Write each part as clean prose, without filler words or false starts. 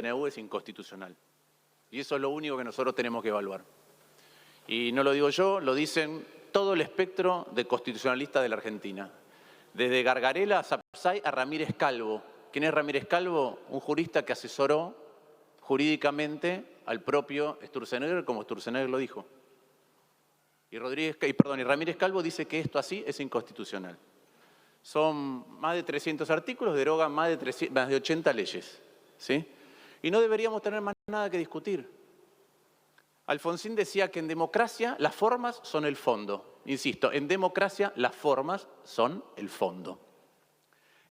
DNU es inconstitucional. Y eso es lo único que nosotros tenemos que evaluar. Y no lo digo yo, lo dicen todo el espectro de constitucionalistas de la Argentina. Desde Gargarella, Sapsay a Ramírez Calvo. ¿Quién es Ramírez Calvo? Un jurista que asesoró jurídicamente al propio Sturzenegger, como Sturzenegger lo dijo. Y Ramírez Calvo dice que esto así es inconstitucional. Son más de 300 artículos, derogan más de 80 leyes, ¿sí? Y no deberíamos tener más nada que discutir. Alfonsín decía que en democracia las formas son el fondo. Insisto, en democracia las formas son el fondo.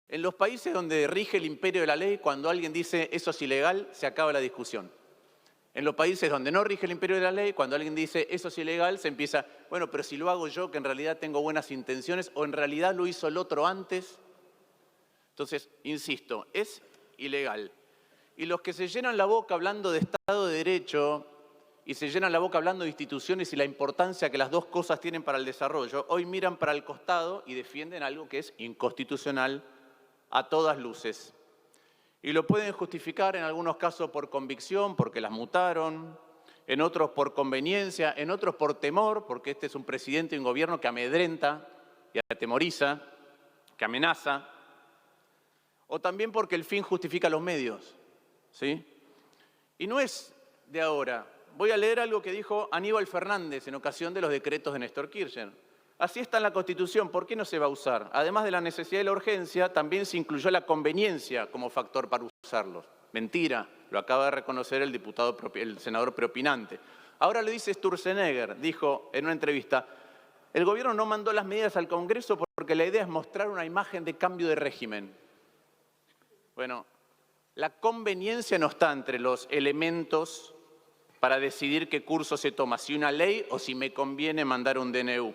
En los países donde rige el imperio de la ley, cuando alguien dice eso es ilegal, se acaba la discusión. En los países donde no rige el imperio de la ley, cuando alguien dice eso es ilegal, se empieza, bueno, pero si lo hago yo, que en realidad tengo buenas intenciones, o en realidad lo hizo el otro antes. Entonces, insisto, es ilegal. Y los que se llenan la boca hablando de Estado de Derecho y se llenan la boca hablando de instituciones y la importancia que las dos cosas tienen para el desarrollo, hoy miran para el costado y defienden algo que es inconstitucional a todas luces. Y lo pueden justificar en algunos casos por convicción, porque las mutaron, en otros por conveniencia, en otros por temor, porque este es un presidente y un gobierno que amedrenta y atemoriza, que amenaza, o también porque el fin justifica los medios, ¿sí? Y no es de ahora. Voy a leer algo que dijo Aníbal Fernández en ocasión de los decretos de Néstor Kirchner. Así está en la Constitución, ¿por qué no se va a usar? Además de la necesidad y la urgencia, también se incluyó la conveniencia como factor para usarlos. Mentira, lo acaba de reconocer el senador preopinante. Ahora le dice Sturzenegger, dijo en una entrevista, el gobierno no mandó las medidas al Congreso porque la idea es mostrar una imagen de cambio de régimen. Bueno, la conveniencia no está entre los elementos para decidir qué curso se toma, si una ley o si me conviene mandar un DNU.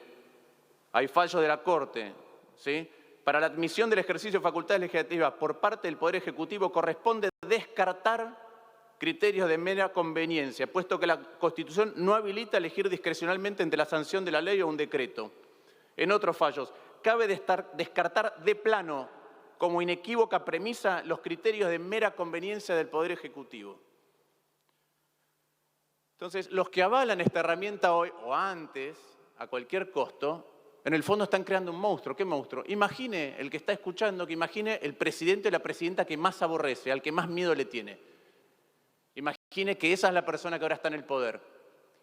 Hay fallos de la Corte, ¿sí? Para la admisión del ejercicio de facultades legislativas por parte del Poder Ejecutivo corresponde descartar criterios de mera conveniencia, puesto que la Constitución no habilita elegir discrecionalmente entre la sanción de la ley o un decreto. En otros fallos, cabe descartar de plano, como inequívoca premisa, los criterios de mera conveniencia del Poder Ejecutivo. Entonces, los que avalan esta herramienta hoy o antes, a cualquier costo, en el fondo están creando un monstruo. ¿Qué monstruo? Imagine, el que está escuchando, que imagine el presidente o la presidenta que más aborrece, al que más miedo le tiene. Imagine que esa es la persona que ahora está en el poder.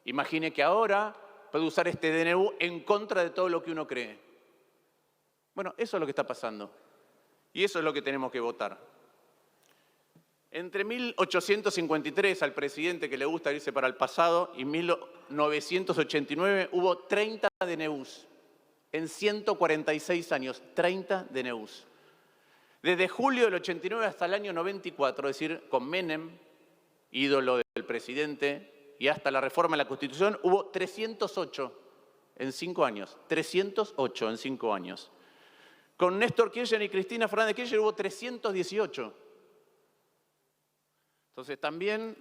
Imagine que ahora puede usar este DNU en contra de todo lo que uno cree. Bueno, eso es lo que está pasando. Y eso es lo que tenemos que votar. Entre 1853, al presidente que le gusta irse para el pasado, y 1989 hubo 30 DNUs. En 146 años, 30 DNUs. Desde julio del 89 hasta el año 94, es decir, con Menem, ídolo del presidente, y hasta la reforma de la Constitución, hubo 308 en 5 años. 308 en 5 años. Con Néstor Kirchner y Cristina Fernández de Kirchner hubo 318. Entonces también,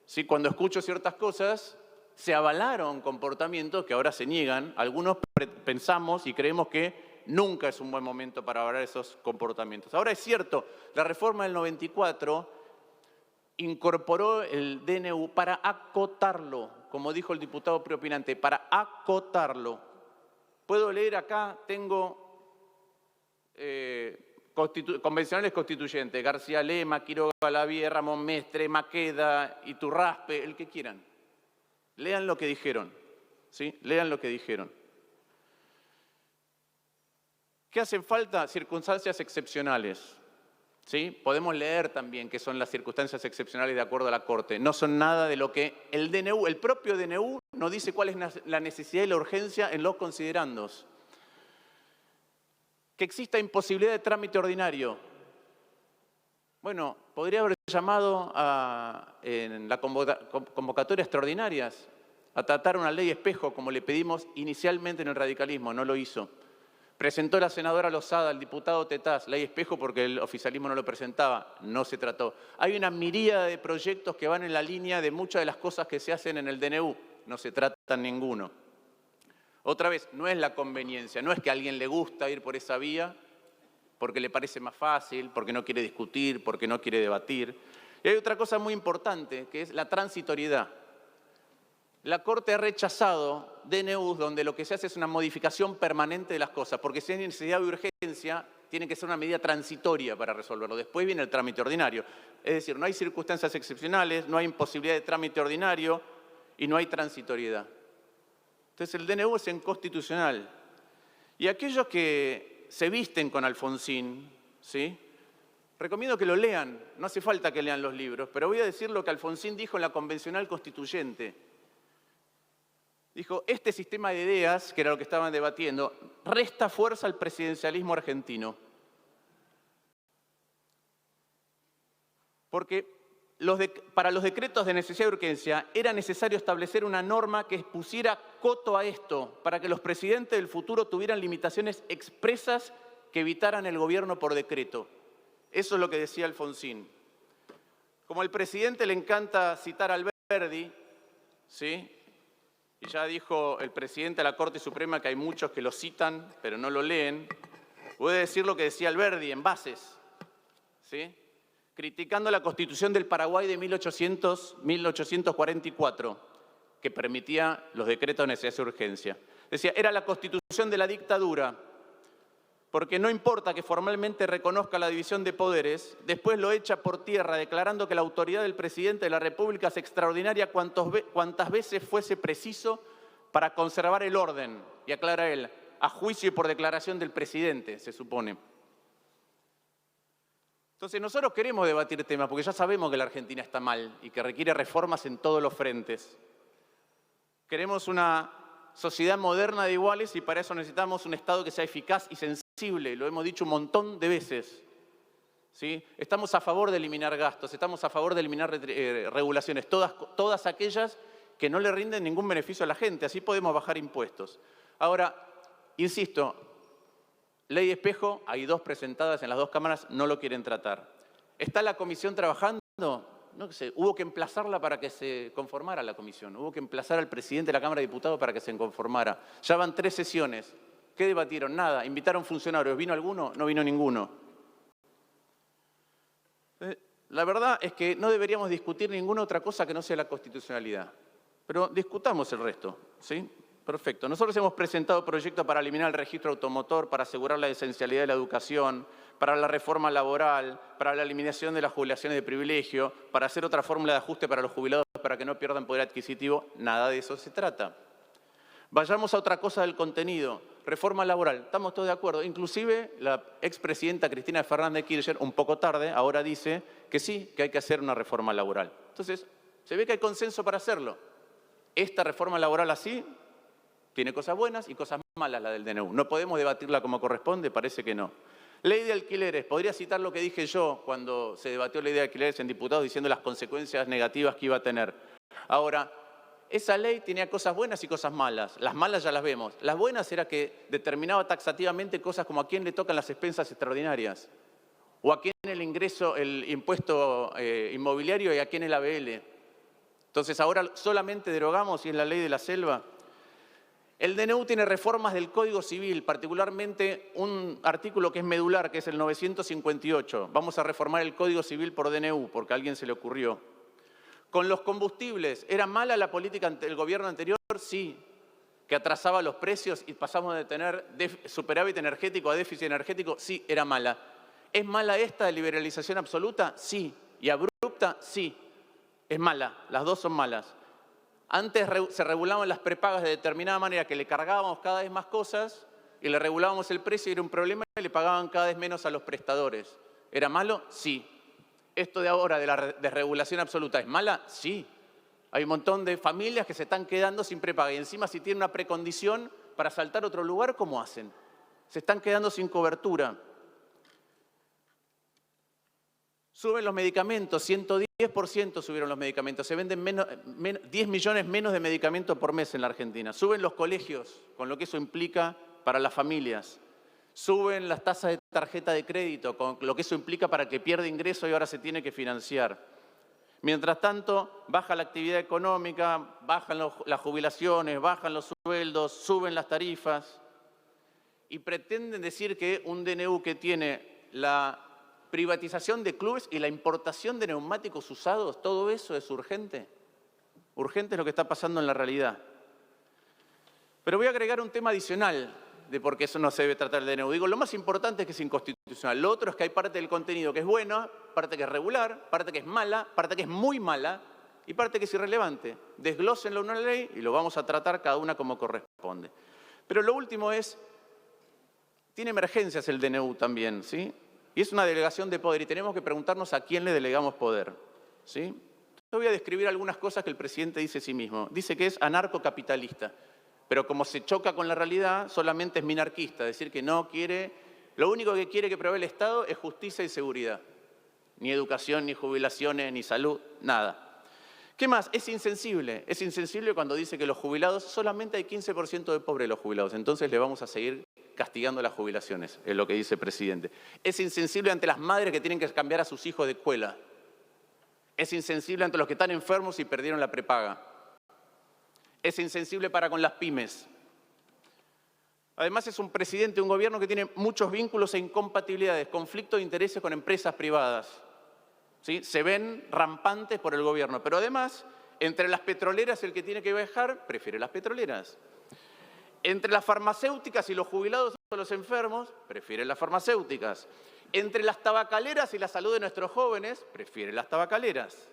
sí, cuando escucho ciertas cosas, se avalaron comportamientos que ahora se niegan. Algunos pensamos y creemos que nunca es un buen momento para avalar esos comportamientos. Ahora es cierto, la reforma del 94 incorporó el DNU para acotarlo, como dijo el diputado preopinante, para acotarlo. Puedo leer acá, tengo convencionales constituyentes, García Lema, Quiroga Lavie, Ramón Mestre, Maqueda, Iturraspe, el que quieran. Lean lo que dijeron, ¿sí? Lean lo que dijeron. ¿Qué hacen falta? Circunstancias excepcionales, ¿sí? Podemos leer también qué son las circunstancias excepcionales de acuerdo a la Corte. No son nada de lo que el DNU, el propio DNU, no dice cuál es la necesidad y la urgencia en los considerandos. Que exista imposibilidad de trámite ordinario. Bueno, podría haber llamado en la convocatoria extraordinarias a tratar una ley espejo, como le pedimos inicialmente en el radicalismo, no lo hizo. Presentó la senadora Lozada, el diputado Tetaz, ley espejo porque el oficialismo no lo presentaba, no se trató. Hay una miríada de proyectos que van en la línea de muchas de las cosas que se hacen en el DNU, no se trata ninguno. Otra vez, no es la conveniencia, no es que a alguien le gusta ir por esa vía porque le parece más fácil, porque no quiere discutir, porque no quiere debatir. Y hay otra cosa muy importante, que es la transitoriedad. La Corte ha rechazado DNUs donde lo que se hace es una modificación permanente de las cosas, porque si hay necesidad de urgencia, tiene que ser una medida transitoria para resolverlo. Después viene el trámite ordinario. Es decir, no hay circunstancias excepcionales, no hay imposibilidad de trámite ordinario y no hay transitoriedad. Entonces el DNU es inconstitucional. Y aquellos que se visten con Alfonsín, ¿sí?, recomiendo que lo lean. No hace falta que lean los libros, pero voy a decir lo que Alfonsín dijo en la Convencional Constituyente. Dijo, este sistema de ideas, que era lo que estaban debatiendo, resta fuerza al presidencialismo argentino. Porque para los decretos de necesidad y urgencia era necesario establecer una norma que pusiera coto a esto, para que los presidentes del futuro tuvieran limitaciones expresas que evitaran el gobierno por decreto. Eso es lo que decía Alfonsín. Como al presidente le encanta citar a Alberdi, ¿sí?, y ya dijo el presidente de la Corte Suprema que hay muchos que lo citan, pero no lo leen, voy a decir lo que decía Alberdi en Bases, ¿sí?, criticando la Constitución del Paraguay de 1844, que permitía los decretos de necesidad y urgencia. Decía, era la Constitución de la dictadura, porque no importa que formalmente reconozca la división de poderes, después lo echa por tierra, declarando que la autoridad del presidente de la República es extraordinaria cuantas veces fuese preciso para conservar el orden, y aclara él, a juicio y por declaración del presidente, se supone. Entonces nosotros queremos debatir temas, porque ya sabemos que la Argentina está mal y que requiere reformas en todos los frentes. Queremos una sociedad moderna de iguales y para eso necesitamos un Estado que sea eficaz y sensible, lo hemos dicho un montón de veces, ¿sí? Estamos a favor de eliminar gastos, estamos a favor de eliminar regulaciones, todas aquellas que no le rinden ningún beneficio a la gente, así podemos bajar impuestos. Ahora, insisto, ley de espejo, hay dos presentadas en las dos cámaras, no lo quieren tratar. ¿Está la comisión trabajando? No sé, hubo que emplazarla para que se conformara la comisión, hubo que emplazar al presidente de la Cámara de Diputados para que se conformara. Ya van 3 sesiones. ¿Qué debatieron? Nada. ¿Invitaron funcionarios? ¿Vino alguno? No vino ninguno. La verdad es que no deberíamos discutir ninguna otra cosa que no sea la constitucionalidad. Pero discutamos el resto, ¿sí? Perfecto. Nosotros hemos presentado proyectos para eliminar el registro automotor, para asegurar la esencialidad de la educación, para la reforma laboral, para la eliminación de las jubilaciones de privilegio, para hacer otra fórmula de ajuste para los jubilados para que no pierdan poder adquisitivo. Nada de eso se trata. Vayamos a otra cosa del contenido. Reforma laboral. Estamos todos de acuerdo. Inclusive la expresidenta Cristina Fernández de Kirchner, un poco tarde, ahora dice que sí, que hay que hacer una reforma laboral. Entonces, se ve que hay consenso para hacerlo. Esta reforma laboral así tiene cosas buenas y cosas malas, la del DNU. No podemos debatirla como corresponde, parece que no. Ley de alquileres. Podría citar lo que dije yo cuando se debatió la ley de alquileres en diputados diciendo las consecuencias negativas que iba a tener. Ahora, esa ley tenía cosas buenas y cosas malas. Las malas ya las vemos. Las buenas era que determinaba taxativamente cosas como a quién le tocan las expensas extraordinarias o a quién el impuesto inmobiliario y a quién el ABL. Entonces ahora solamente derogamos y es la ley de la selva. El DNU tiene reformas del Código Civil, particularmente un artículo que es medular, que es el 958. Vamos a reformar el Código Civil por DNU, porque a alguien se le ocurrió. Con los combustibles, ¿era mala la política del gobierno anterior? Sí, que atrasaba los precios y pasamos de tener superávit energético a déficit energético. Sí, era mala. ¿Es mala esta de liberalización absoluta? Sí. ¿Y abrupta? Sí. Es mala, las dos son malas. Antes se regulaban las prepagas de determinada manera que le cargábamos cada vez más cosas y le regulábamos el precio y era un problema y le pagaban cada vez menos a los prestadores. ¿Era malo? Sí. ¿Esto de ahora de la desregulación absoluta es mala? Sí. Hay un montón de familias que se están quedando sin prepaga y encima si tienen una precondición para saltar a otro lugar, ¿cómo hacen? Se están quedando sin cobertura. Suben los medicamentos, 110% subieron los medicamentos. Se venden 10 millones menos de medicamentos por mes en la Argentina. Suben los colegios, con lo que eso implica para las familias. Suben las tasas de tarjeta de crédito, con lo que eso implica para que pierda ingreso y ahora se tiene que financiar. Mientras tanto, baja la actividad económica, bajan las jubilaciones, bajan los sueldos, suben las tarifas y pretenden decir que un DNU que tiene la privatización de clubes y la importación de neumáticos usados, todo eso es urgente. Urgente es lo que está pasando en la realidad. Pero voy a agregar un tema adicional de por qué eso no se debe tratar del DNU. Digo, lo más importante es que es inconstitucional. Lo otro es que hay parte del contenido que es buena, parte que es regular, parte que es mala, parte que es muy mala y parte que es irrelevante. Desglósenlo en una ley y lo vamos a tratar cada una como corresponde. Pero lo último es, tiene emergencias el DNU también, ¿sí? Y es una delegación de poder y tenemos que preguntarnos a quién le delegamos poder, ¿sí? Yo voy a describir algunas cosas que el presidente dice de sí mismo. Dice que es anarcocapitalista, pero como se choca con la realidad, solamente es minarquista, es decir, que no quiere, lo único que quiere que provee el Estado es justicia y seguridad. Ni educación, ni jubilaciones, ni salud, nada. ¿Qué más? Es insensible cuando dice que los jubilados, solamente hay 15% de pobres los jubilados, entonces le vamos a seguir castigando las jubilaciones, es lo que dice el presidente. Es insensible ante las madres que tienen que cambiar a sus hijos de escuela. Es insensible ante los que están enfermos y perdieron la prepaga. Es insensible para con las pymes. Además es un presidente, un gobierno que tiene muchos vínculos e incompatibilidades, conflictos de intereses con empresas privadas. ¿Sí? Se ven rampantes por el gobierno, pero además, entre las petroleras el que tiene que viajar prefiere las petroleras. Entre las farmacéuticas y los jubilados o los enfermos, prefiere las farmacéuticas. Entre las tabacaleras y la salud de nuestros jóvenes, prefiere las tabacaleras.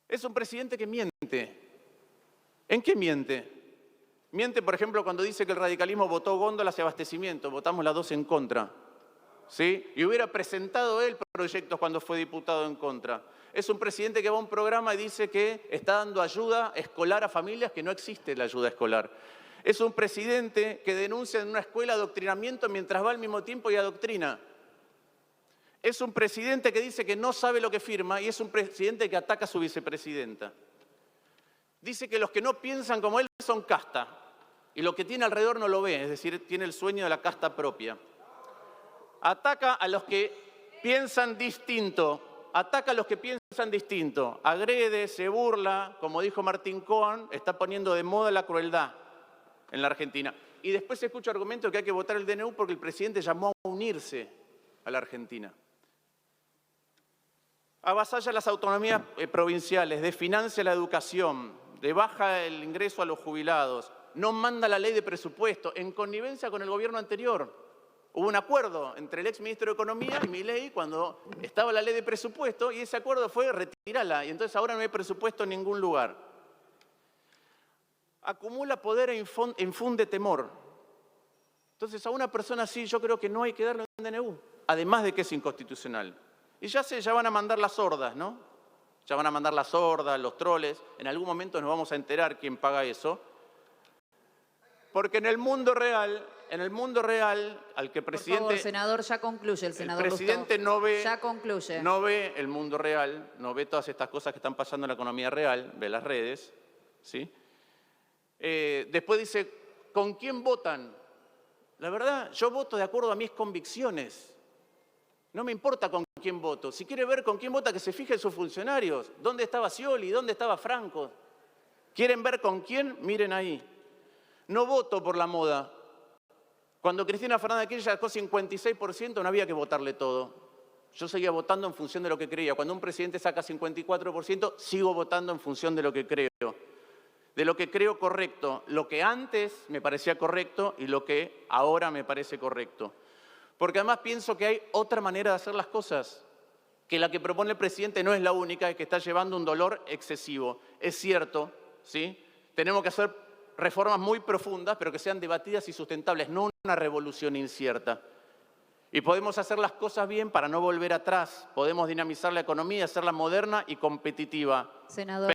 Es un presidente que miente. ¿En qué miente? Miente, por ejemplo, cuando dice que el radicalismo votó góndolas y abastecimiento. Votamos las dos en contra. ¿Sí? Y hubiera presentado él proyectos cuando fue diputado en contra. Es un presidente que va a un programa y dice que está dando ayuda escolar a familias que no existe la ayuda escolar. Es un presidente que denuncia en una escuela adoctrinamiento mientras va al mismo tiempo y adoctrina. Es un presidente que dice que no sabe lo que firma y es un presidente que ataca a su vicepresidenta. Dice que los que no piensan como él son casta y lo que tiene alrededor no lo ve, es decir, tiene el sueño de la casta propia. Ataca a los que piensan distinto, agrede, se burla, como dijo Martín Cohen, está poniendo de moda la crueldad en la Argentina. Y después se escucha argumentos que hay que votar el DNU porque el presidente llamó a unirse a la Argentina. Avasalla las autonomías provinciales, desfinancia la educación, baja el ingreso a los jubilados, no manda la ley de presupuesto, en connivencia con el gobierno anterior. Hubo un acuerdo entre el exministro de Economía y Milei cuando estaba la ley de presupuesto y ese acuerdo fue retirarla y entonces ahora no hay presupuesto en ningún lugar. Acumula poder e infunde temor. Entonces a una persona así yo creo que no hay que darle un DNU, además de que es inconstitucional. Y ya van a mandar las hordas, ¿no? Ya van a mandar las hordas, los troles. En algún momento nos vamos a enterar quién paga eso. Porque en el mundo real, al que el presidente... Por favor, senador, ya concluye el senador. El presidente no ve... Ya concluye. No ve el mundo real, no ve todas estas cosas que están pasando en la economía real, ve las redes, ¿sí? Después dice, ¿con quién votan? La verdad, yo voto de acuerdo a mis convicciones. No me importa con quién voto. Si quiere ver con quién vota, que se fije en sus funcionarios. ¿Dónde estaba Scioli? ¿Dónde estaba Franco? ¿Quieren ver con quién? Miren ahí. No voto por la moda. Cuando Cristina Fernández de Kirchner sacó 56%, no había que votarle todo. Yo seguía votando en función de lo que creía. Cuando un presidente saca 54%, sigo votando en función de lo que creo. De lo que creo correcto. Lo que antes me parecía correcto y lo que ahora me parece correcto. Porque además pienso que hay otra manera de hacer las cosas, que la que propone el presidente no es la única y que está llevando un dolor excesivo. Es cierto, ¿sí? Tenemos que hacer reformas muy profundas, pero que sean debatidas y sustentables, no una revolución incierta. Y podemos hacer las cosas bien para no volver atrás. Podemos dinamizar la economía, hacerla moderna y competitiva. Senador.